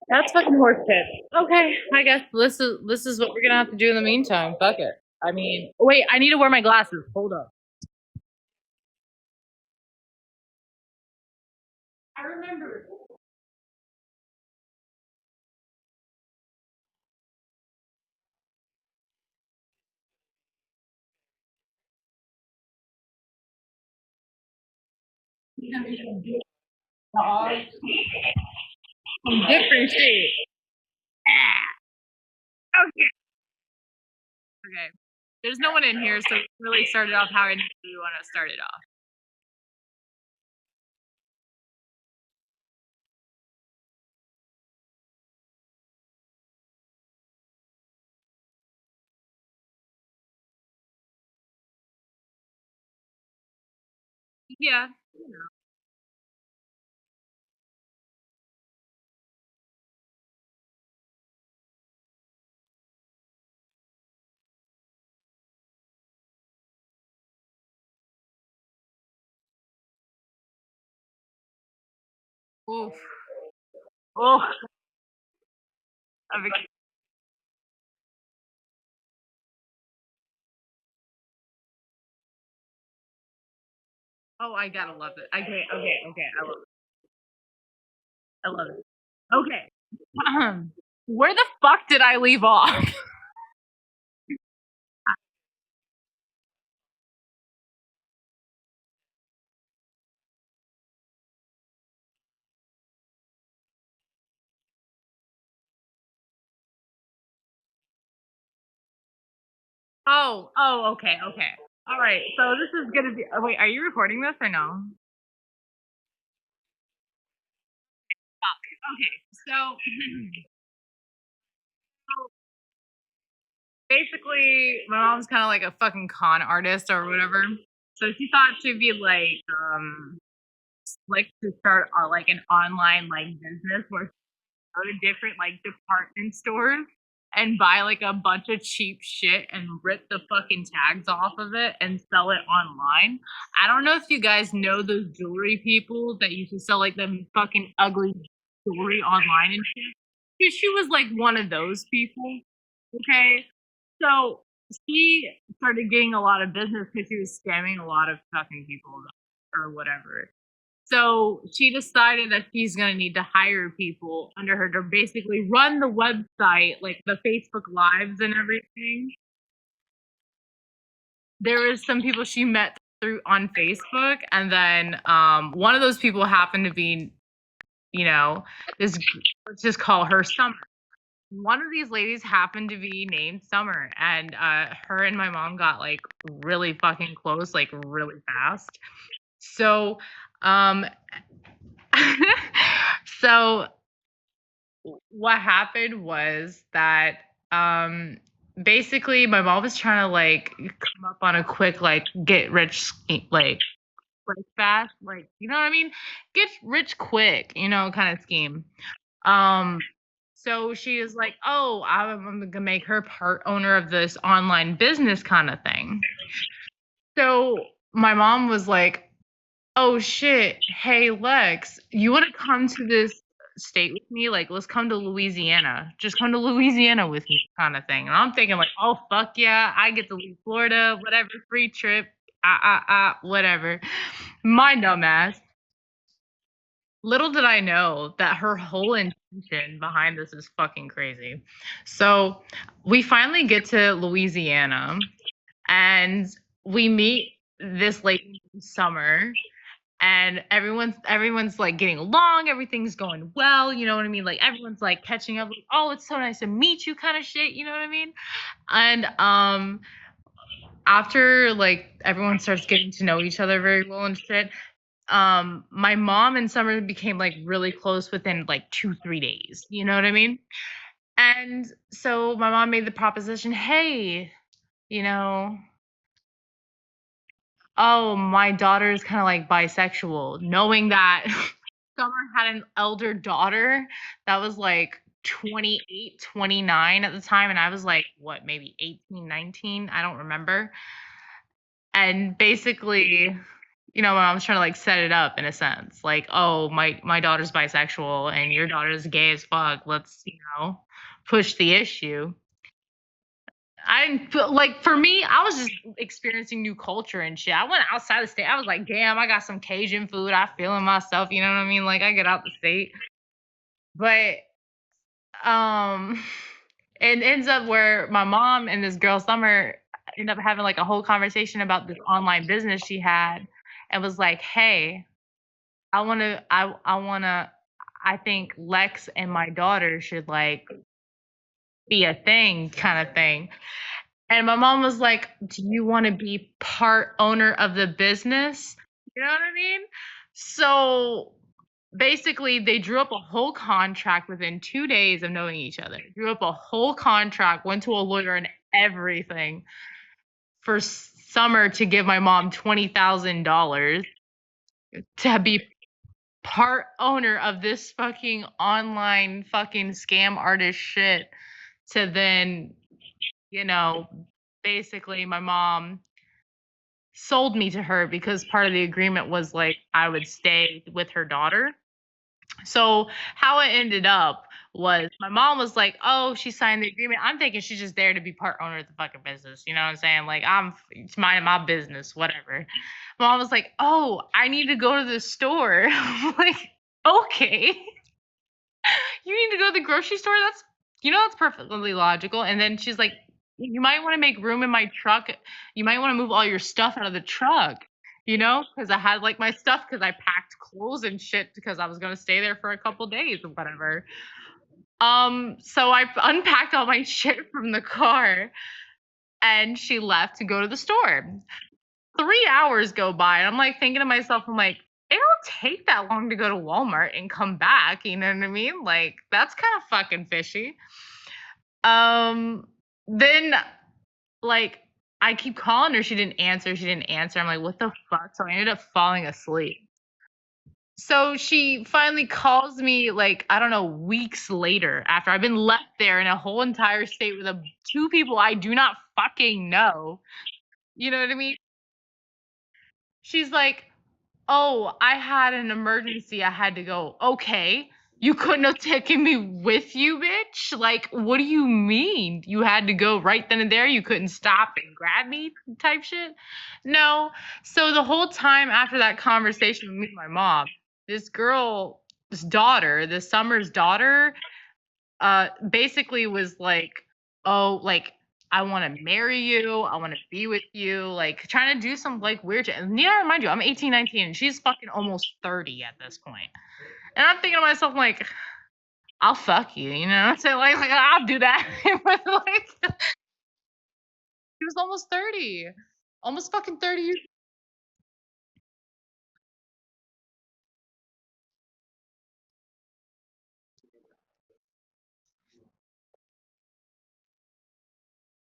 That's fucking horseshit. Okay, I guess this is what we're gonna have to do in the meantime. Fuck it. I mean, wait, I need to wear my glasses. Hold up. I remember. Different shit. Okay. Okay. There's no one in here, so we really started off how I we want to start it off. Yeah. Oof. Oh, oh, I gotta love it. Okay, okay, okay. I love it. I love it. Okay. Where the fuck did I leave off? Oh, oh, okay, okay. All right. So this is gonna be. Oh, wait, are you recording this or no? Okay. So basically, my mom's kind of like a fucking con artist or whatever. So she thought she'd be like to start like an online like business where go to different like department stores and buy like a bunch of cheap shit and rip the fucking tags off of it and sell it online. I don't know if you guys know those jewelry people that used to sell like the fucking ugly jewelry online and shit. She was like one of those people. Okay. So she started getting a lot of business because she was scamming a lot of fucking people or whatever. So she decided that she's going to need to hire people under her to basically run the website, like the Facebook Lives and everything. There was some people she met through on Facebook, and then one of those people happened to be, you know, this. Let's just call her Summer. One of these ladies happened to be named Summer, and her and my mom got like really fucking close, like really fast. So, um, so what happened was that basically my mom was trying to like come up on a quick like get rich scheme, like quick fast, like you know what I mean, get rich quick, kind of scheme. um so she is like, oh, I'm gonna make her part owner of this online business kind of thing. So my mom was like, oh shit, hey Lex, you want to come to this state with me? Like, let's come to Louisiana. Just come to Louisiana with me, kind of thing. And I'm thinking, like, oh fuck yeah, I get to leave Florida, whatever, free trip, whatever. My dumbass. Little did I know that her whole intention behind this is fucking crazy. So we finally get to Louisiana and we meet this lady in Summer, and everyone's like getting along, everything's going well, you know what I mean, like everyone's like catching up, like, oh, it's so nice to meet you kind of shit, you know what I mean. And after like everyone starts getting to know each other very well and shit, my mom and Summer became like really close within like 2-3 days, you know what I mean. And so my mom made the proposition, hey, you know oh, my daughter is kind of like bisexual, knowing that Summer had an elder daughter that was like 28, 29 at the time. And I was like, what, maybe 18, 19? I don't remember. And basically, when I was trying to like set it up in a sense, like, oh, my daughter's bisexual and your daughter's gay as fuck. Let's, push the issue. I didn't feel like for me, I was just experiencing new culture and shit. I went outside the state. I was like, damn, I got some Cajun food. I feeling myself. You know what I mean? Like I get out the state, but um, it ends up where my mom and this girl Summer end up having like a whole conversation about this online business she had, and was like, hey, I think Lex and my daughter should like be a thing, kind of thing. And my mom was like, "Do you want to be part owner of the business?" You know what I mean? So basically, they drew up a whole contract within 2 days of knowing each other. Drew up a whole contract, went to a lawyer and everything for Summer to give my mom $20,000 to be part owner of this fucking online fucking scam artist shit. To then, you know, basically my mom sold me to her because part of the agreement was like I would stay with her daughter. So how it ended up was my mom was like, "Oh, she signed the agreement." I'm thinking she's just there to be part owner of the fucking business. You know what I'm saying? Like it's my business, whatever. Mom was like, "Oh, I need to go to the store." I'm like, "Okay, you need to go to the grocery store? That's perfectly logical." And then she's like, "You might want to make room in my truck. You might want to move all your stuff out of the truck." Because I had like my stuff because I packed clothes and shit because I was gonna stay there for a couple days or whatever. So I unpacked all my shit from the car and she left to go to the store. 3 hours go by and I'm like thinking to myself, I'm like, it don't take that long to go to Walmart and come back, you know what I mean? Like that's kind of fucking fishy. Then like I keep calling her, she didn't answer, she didn't answer. I'm like, what the fuck? So I ended up falling asleep. So she finally calls me like, I don't know, weeks later after I've been left there in a whole entire state with two people I do not fucking know. You know what I mean? She's like, "Oh, I had an emergency. I had to go." Okay. You couldn't have taken me with you, bitch? Like, what do you mean? You had to go right then and there? You couldn't stop and grab me type shit? No. So the whole time after that conversation with me and my mom, this girl, this daughter, this Summer's daughter, basically was like, "Oh, like I want to marry you. I want to be with you." Like trying to do some like weird shit. And yeah, mind you, I'm 18, 19, and she's fucking almost 30 at this point. And I'm thinking to myself, like, I'll fuck you, you know? So like I'll do that. But like she was almost 30. Almost fucking 30 years.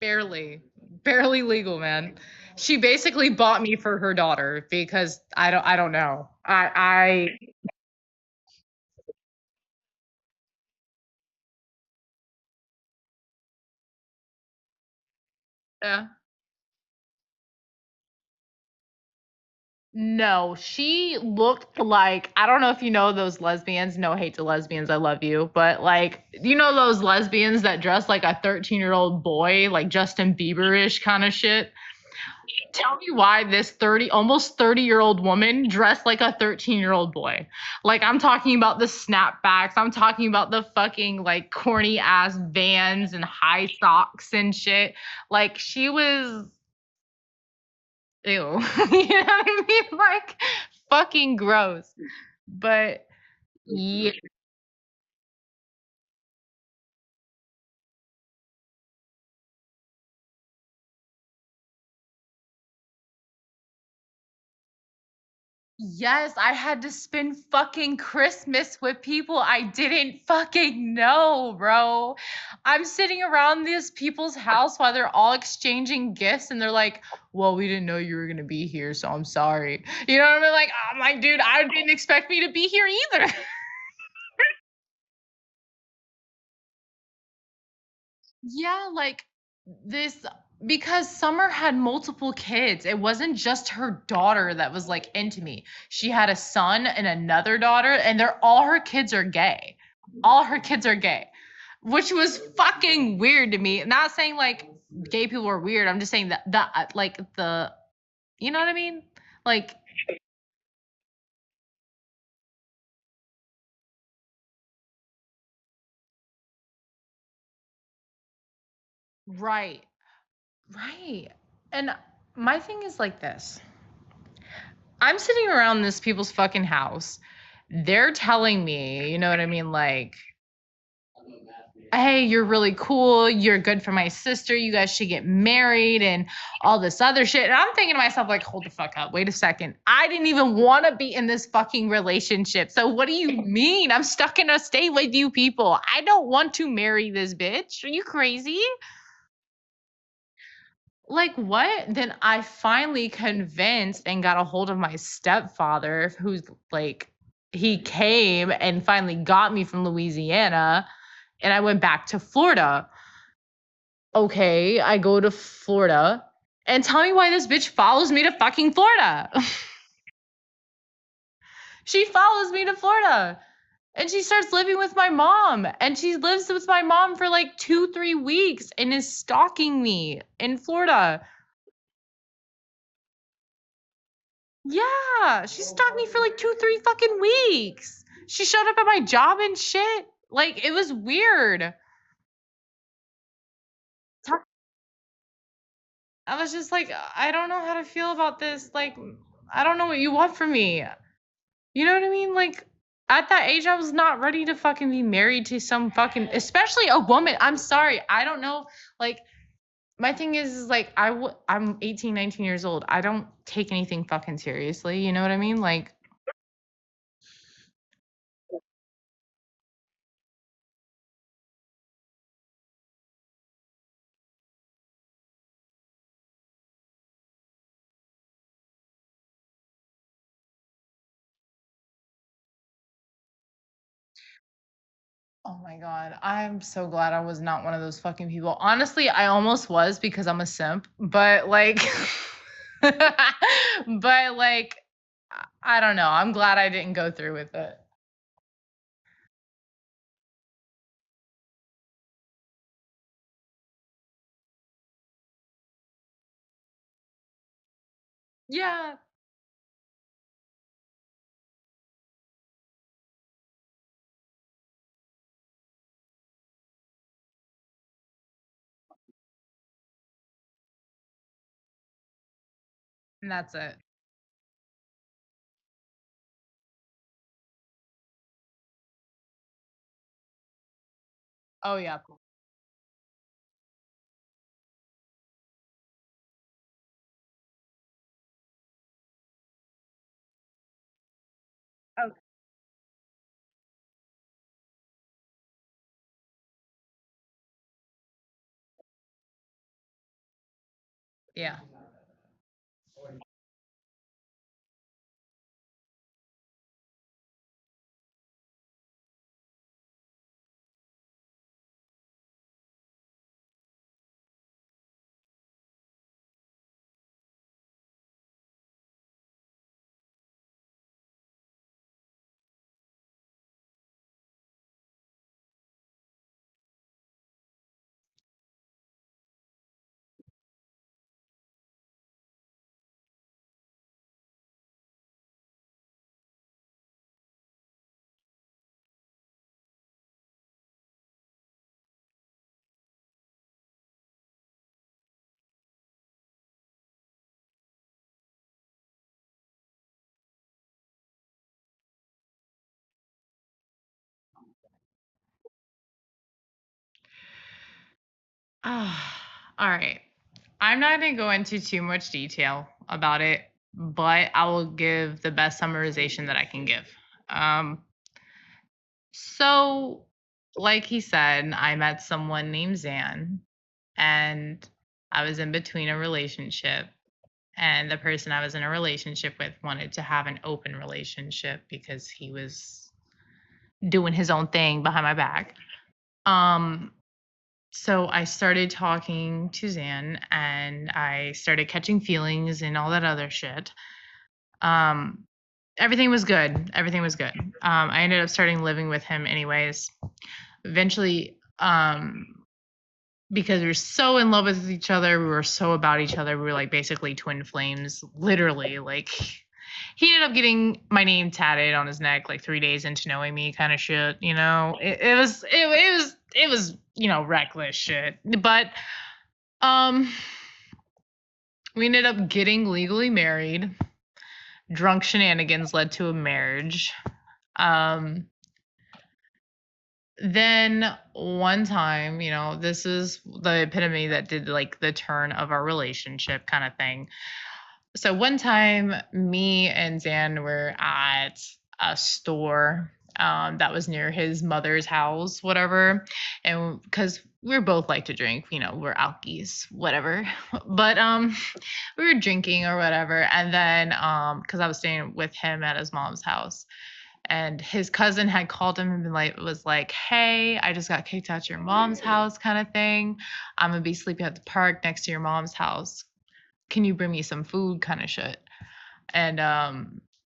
Barely. Barely legal, man. She basically bought me for her daughter because I don't know. I yeah. No, she looked like I don't know if you know those lesbians. No hate to lesbians, I love you. But like, those lesbians that dress like a 13-year-old boy, like Justin Bieber-ish kind of shit? Tell me why this 30, almost 30-year-old woman dressed like a 13-year-old boy. Like, I'm talking about the snapbacks. I'm talking about the fucking like corny ass Vans and high socks and shit. Like, she was ew. You know what I mean? Like, fucking gross. But yeah, yes, I had to spend fucking Christmas with people I didn't fucking know, bro. I'm sitting around these people's house while they're all exchanging gifts and they're like, "Well, we didn't know you were going to be here, so I'm sorry." You know what I mean? Like, I'm like, "Dude, I didn't expect me to be here either." Yeah, like this. Because Summer had multiple kids. It wasn't just her daughter that was like into me. She had a son and another daughter, and they're all her kids are gay. All her kids are gay, which was fucking weird to me. Not saying like gay people are weird. I'm just saying that like the you know what I mean? Like right. Right. And my thing is like this. I'm sitting around this people's fucking house. They're telling me, you know what I mean? Like, hey, you're really cool. You're good for my sister. You guys should get married and all this other shit. And I'm thinking to myself, like, hold the fuck up. Wait a second. I didn't even want to be in this fucking relationship. So what do you mean? I'm stuck in a state with you people. I don't want to marry this bitch. Are you crazy? Like what? Then I finally convinced and got a hold of my stepfather, who's like, he came and finally got me from Louisiana, and I went back to Florida. Okay, I go to Florida, and tell me why this bitch follows me to fucking Florida. She follows me to Florida. And she starts living with my mom. And she lives with my mom for like 2, 3 weeks and is stalking me in Florida. Yeah, she stalked me for like 2, 3 fucking weeks. She showed up at my job and shit. Like it was weird. I was just like, I don't know how to feel about this. Like, I don't know what you want from me. You know what I mean? Like, at that age, I was not ready to fucking be married to some fucking, especially a woman. I'm sorry. I don't know. Like, my thing is like, I'm 18, 19 years old. I don't take anything fucking seriously. You know what I mean? Like, oh my god, I'm so glad I was not one of those fucking people. Honestly, I almost was because I'm a simp, but like but like I don't know. I'm glad I didn't go through with it. Yeah, and that's it. Oh yeah. Oh, yeah. Ah, all right. I'm not going to go into too much detail about it, but I will give the best summarization that I can give. Um, so, like he said, I met someone named Zan, and I was in between a relationship. And the person I was in a relationship with wanted to have an open relationship because he was doing his own thing behind my back. Um, So I started talking to Zan and I started catching feelings and all that other shit. Um, Everything was good. Everything was good. I ended up starting living with him anyways. Eventually, because we were so in love with each other, we were so about each other. We were like basically twin flames, literally. Like he ended up getting my name tatted on his neck like 3 days into knowing me, kind of shit. It was reckless shit. But um, we ended up getting legally married. Drunk shenanigans led to a marriage. Um, then one time, this is the epitome that did like the turn of our relationship kind of thing. So one time, me and Zan were at a store that was near his mother's house, whatever, and because we're both like to drink, we're alkies, whatever. But we were drinking or whatever, and then because I was staying with him at his mom's house, and his cousin had called him and been like, was like, "Hey, I just got kicked out your mom's house, kind of thing. I'm gonna be sleeping at the park next to your mom's house. Can you bring me some food?" kind of shit. And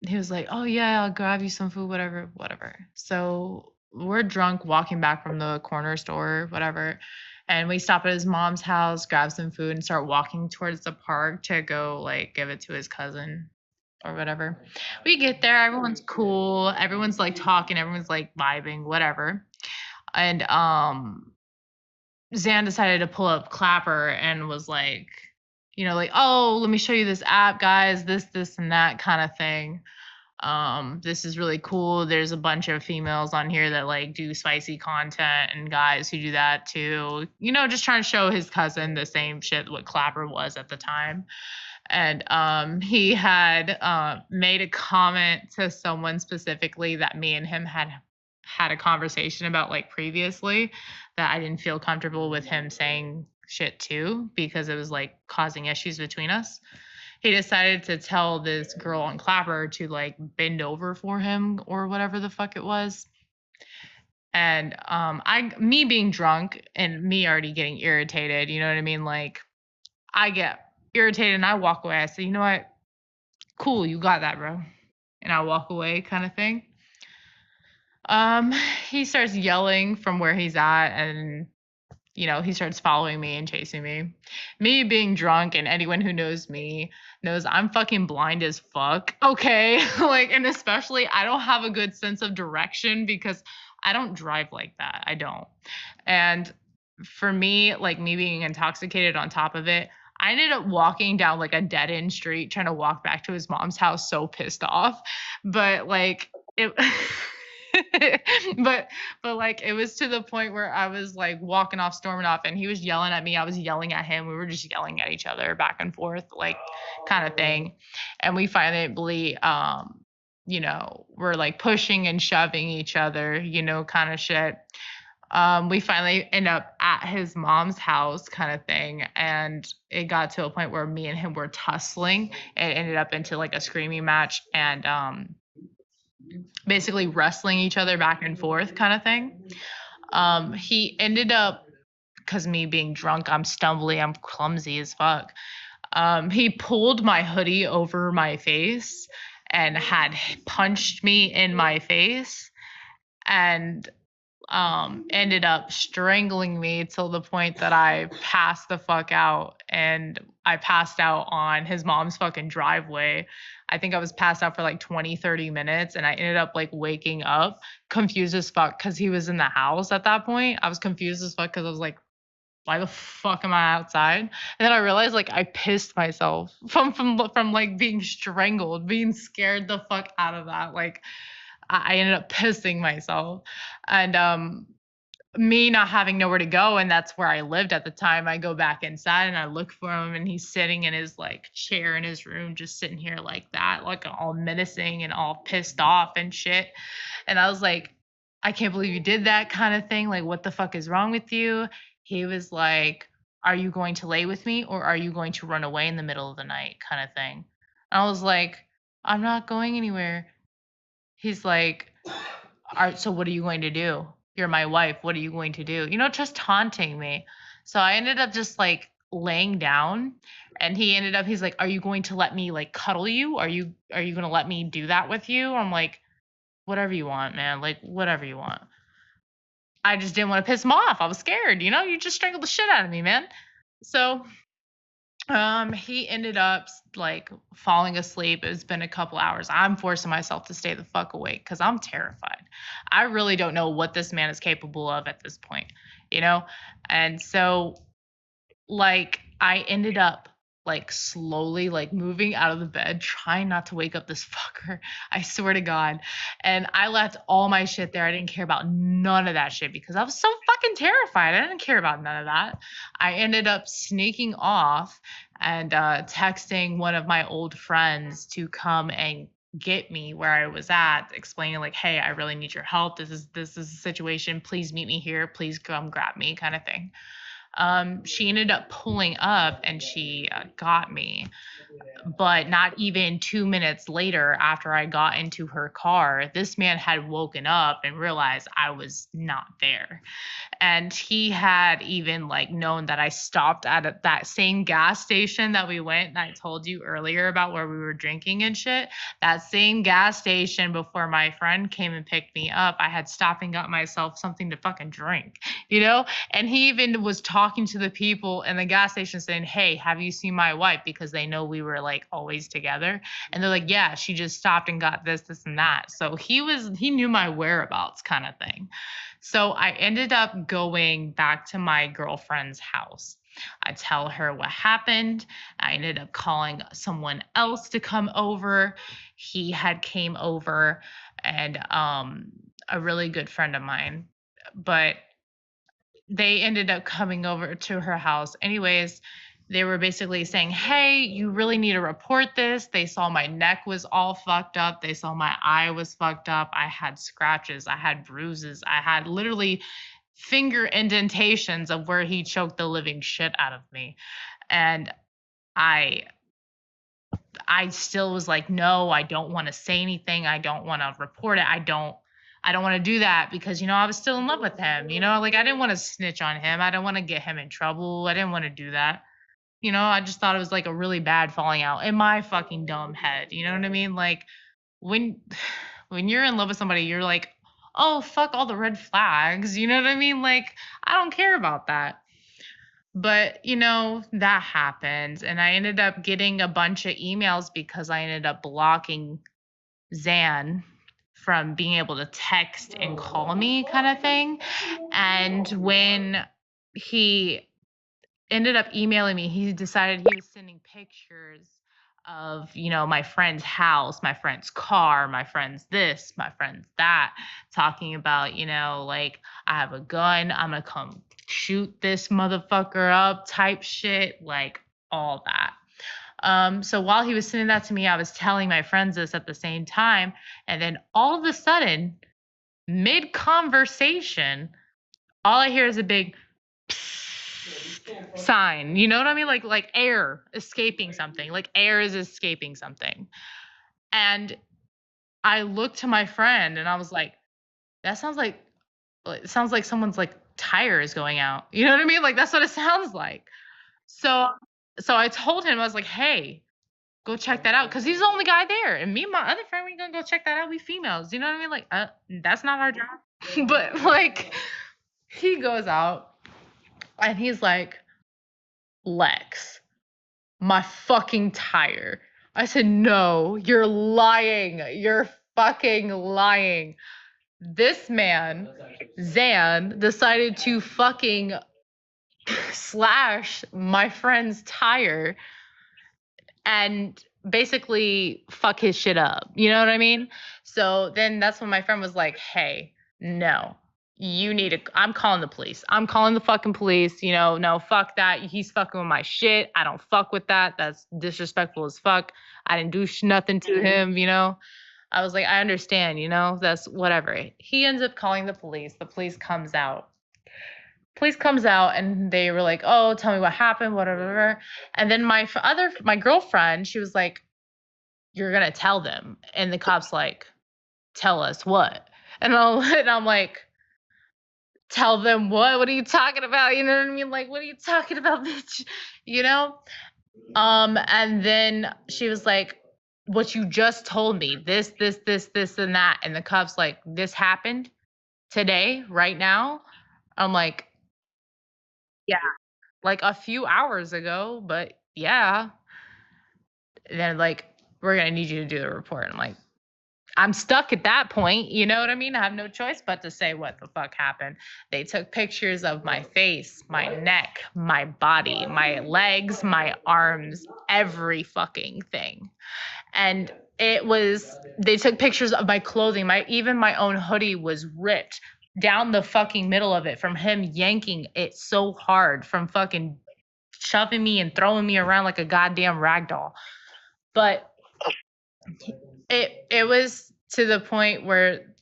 he was like, "Oh yeah, I'll grab you some food, whatever, whatever." So we're drunk walking back from the corner store, whatever. And we stop at his mom's house, grab some food, and start walking towards the park to go like give it to his cousin or whatever. We get there, everyone's cool, everyone's like talking, everyone's like vibing, whatever. And Zan decided to pull up Clapper and was like, like, "Oh, let me show you this app, guys, this, and that kind of thing. This is really cool. There's a bunch of females on here that like do spicy content and guys who do that too. Just trying to show his cousin the same shit what Clapper was at the time. And he had made a comment to someone specifically that me and him had a conversation about like previously that I didn't feel comfortable with him saying shit to because it was like causing issues between us. He decided to tell this girl on Clapper to like bend over for him or whatever the fuck it was. And me being drunk and me already getting irritated, you know what I mean? Like I get irritated and I walk away. I say, "You know what? Cool, you got that, bro." And I walk away kind of thing. Um, he starts yelling from where he's at and he starts following me and chasing me. Me being drunk and anyone who knows me knows I'm fucking blind as fuck. Okay. Like, and especially I don't have a good sense of direction because I don't drive like that. I don't. And for me, like me being intoxicated on top of it, I ended up walking down like a dead end street trying to walk back to his mom's house, so pissed off. But like it but like it was to the point where I was like walking off, storming off, and he was yelling at me. I was yelling at him. We were just yelling at each other back and forth, like kind of thing. And we finally, we're like pushing and shoving each other, kind of shit. We finally end up at his mom's house kind of thing. And it got to a point where me and him were tussling. It ended up into like a screaming match and basically wrestling each other back and forth kind of thing. He ended up, because me being drunk, I'm stumbly, I'm clumsy as fuck. He pulled my hoodie over my face and had punched me in my face and ended up strangling me till the point that I passed the fuck out, and I passed out on his mom's fucking driveway. I think I was passed out for like 20, 30 minutes, and I ended up like waking up confused as fuck because he was in the house at that point. I was confused as fuck because I was like, why the fuck am I outside? And then I realized like I pissed myself from like being strangled, being scared the fuck out of that. Like I ended up pissing myself. And me not having nowhere to go, and that's where I lived at the time, I go back inside and I look for him, and he's sitting in his like chair in his room, just sitting here like that, like all menacing and all pissed off and shit. And I was like, "I can't believe you did that," kind of thing. Like, what the fuck is wrong with you? He was like, "Are you going to lay with me or are you going to run away in the middle of the night," kind of thing. And I was like, "I'm not going anywhere." He's like, "All right, so what are you going to do?" you're my wife. What are you going to do? You know, just taunting me. So I ended up just like laying down, and he's like, "Are you going to let me like cuddle you? Are you going to let me do that with you?" I'm like, "Whatever you want, man. Like whatever you want." I just didn't want to piss him off. I was scared, you know? You just strangled the shit out of me, man. So he ended up like falling asleep. It's been a couple hours. I'm forcing myself to stay the fuck awake because I'm terrified. I really don't know what this man is capable of at this point, you know? And so like I ended up like slowly like moving out of the bed, trying not to wake up this fucker. I swear to God. And I left all my shit there. I didn't care about none of that shit because I was so fucking terrified. I didn't care about none of that. I ended up sneaking off and texting one of my old friends to come and get me where I was at, explaining like, "Hey, I really need your help. This is a situation. Please meet me here. Please come grab me," kind of thing. She ended up pulling up and she got me. But not even 2 minutes later, after I got into her car, this man had woken up and realized I was not there. And he had even like known that I stopped at that same gas station that we went and I told you earlier about where we were drinking and shit. That same gas station before my friend came and picked me up, I had stopped and got myself something to fucking drink, you know? And he even was talking to the people in the gas station saying, "Hey, have you seen my wife?" Because they know we were like always together. And they're like, "Yeah, she just stopped and got this, and that." So he knew my whereabouts kind of thing. So I ended up going back to my girlfriend's house. I tell her what happened. I ended up calling someone else to come over. He had came over, and a really good friend of mine. But they ended up coming over to her house. Anyways, they were basically saying, "Hey, you really need to report this." They saw my neck was all fucked up. They saw my eye was fucked up. I had scratches. I had bruises. I had literally finger indentations of where he choked the living shit out of me. And I I still was like, "No, I don't want to say anything. I don't want to report it. I don't want to do that because I was still in love with him. Like I didn't want to snitch on him. I didn't want to get him in trouble. I didn't want to do that. I just thought it was like a really bad falling out in my fucking dumb head. You know what I mean? Like when when you're in love with somebody, you're like, "Oh, fuck all the red flags." You know what I mean? Like I don't care about that. But, that happened. And I ended up getting a bunch of emails because I ended up blocking Zan from being able to text and call me kind of thing. And when he ended up emailing me, he decided he was sending pictures of, my friend's house, my friend's car, my friend's this, my friend's that, talking about, like, "I have a gun, I'm gonna come shoot this motherfucker up," type shit, like all that. So while he was sending that to me, I was telling my friends this at the same time. And then all of a sudden, mid conversation, all I hear is a big sign. You know what I mean? Like air escaping something. Like air is escaping something. And I looked to my friend and I was like, "That sounds like it sounds like someone's like tire is going out." You know what I mean? Like that's what it sounds like. So so I told him, I was like, "Hey, go check that out," because he's the only guy there. And me and my other friend, we gonna go check that out. We females, you know what I mean? Like, that's not our job. But like, he goes out and he's like, "Lex, my fucking tire." I said, "No, you're lying. You're fucking lying." This man, Zan, decided to fucking slash my friend's tire and basically fuck his shit up. You know what I mean? So then that's when my friend was like, "Hey, no. You need to I'm calling the police. I'm calling the fucking police. No, fuck that. He's fucking with my shit. I don't fuck with that. That's disrespectful as fuck. I didn't do nothing to him. I was like, I understand, that's whatever." He ends up calling the police. The police comes out. Police comes out and they were like, "Oh, tell me what happened, whatever." And then my girlfriend, she was like, "You're gonna tell them." And the cops like, "Tell us what?" And I'm like, tell them what? What are you talking about? You know what I mean? Like, what are you talking about, bitch? You know? And then she was like, what you just told me, this, and that. And the cop's like, this happened today, right now. I'm like, yeah, like a few hours ago, but yeah. And they're like, we're gonna need you to do the report. I'm like, I'm stuck at that point. You know what I mean? I have no choice but to say what the fuck happened. They took pictures of my face, my neck, my body, my legs, my arms, every fucking thing. And they took pictures of my clothing. Even my own hoodie was ripped down the fucking middle of it from him yanking it so hard from fucking shoving me and throwing me around like a goddamn rag doll. But it was to the point where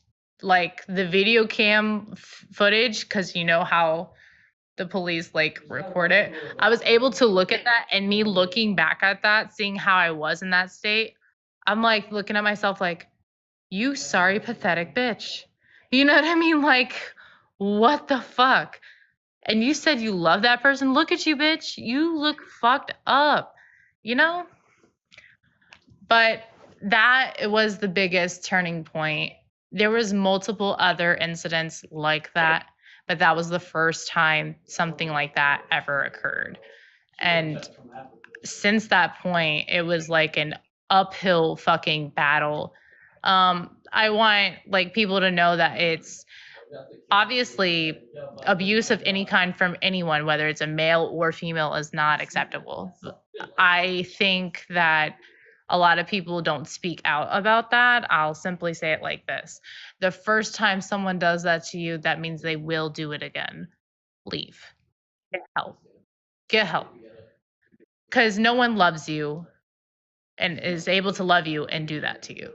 like the video cam footage, because you know how the police like record it, I was able to look at that, and me looking back at that, seeing how I was in that state, I'm like looking at myself like, you sorry pathetic bitch. You know what I mean? Like, what the fuck? And you said you love that person. Look at you, bitch. You look fucked up. You know? But that was the biggest turning point. There was multiple other incidents like that, but that was the first time something like that ever occurred. And since that point, it was like an uphill fucking battle. I want like people to know that it's obviously abuse of any kind from anyone, whether it's a male or female, is not acceptable. I think that a lot of people don't speak out about that. I'll simply say it like this: the first time someone does that to you, that means they will do it again. Leave. Get help. Get help. Because no one loves you and is able to love you and do that to you.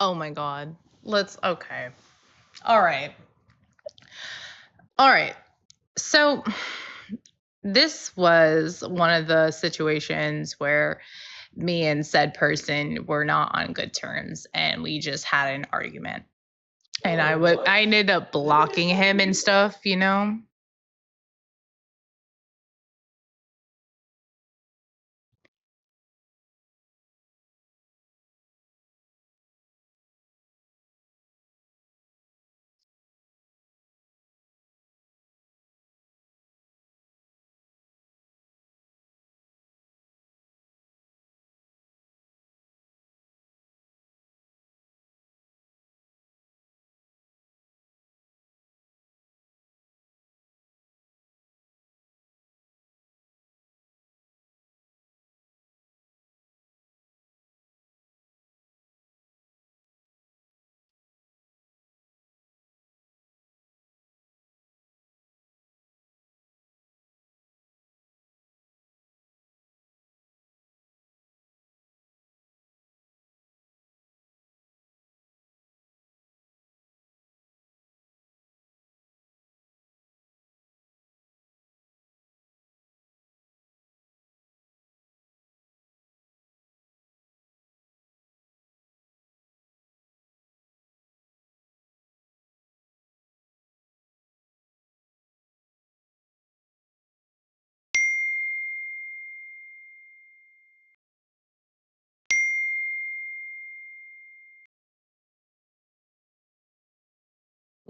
Oh my God. Okay. All right. All right. So this was one of the situations where me and said person were not on good terms, and we just had an argument. And I ended up blocking him and stuff, you know?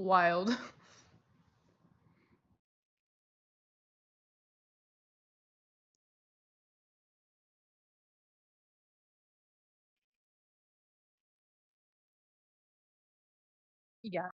Wild. Yeah.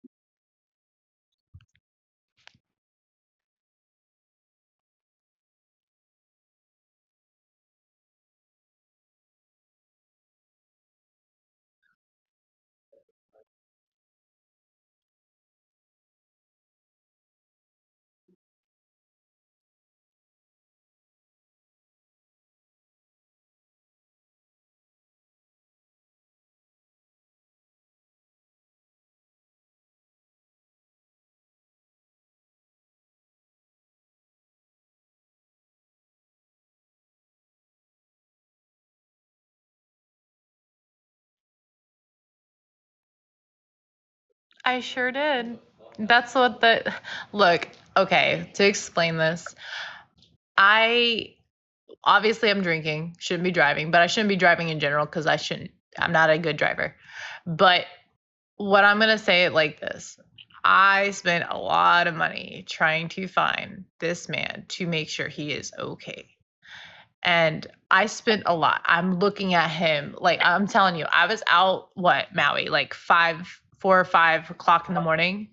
I sure did. That's what the look, okay, to explain this, I obviously I'm drinking, shouldn't be driving, but I shouldn't be driving in general because I'm not a good driver. But what I'm going to say it like this. I spent a lot of money trying to find this man to make sure he is okay. And I spent a lot. I'm looking at him like I'm telling you, I was out Maui, like 4 or 5 o'clock in the morning.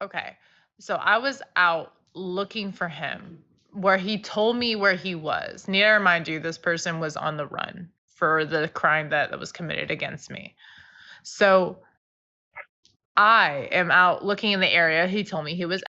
Okay. So I was out looking for him where he told me where he was. Need to remind you, this person was on the run for the crime that was committed against me. So I am out looking in the area he told me he was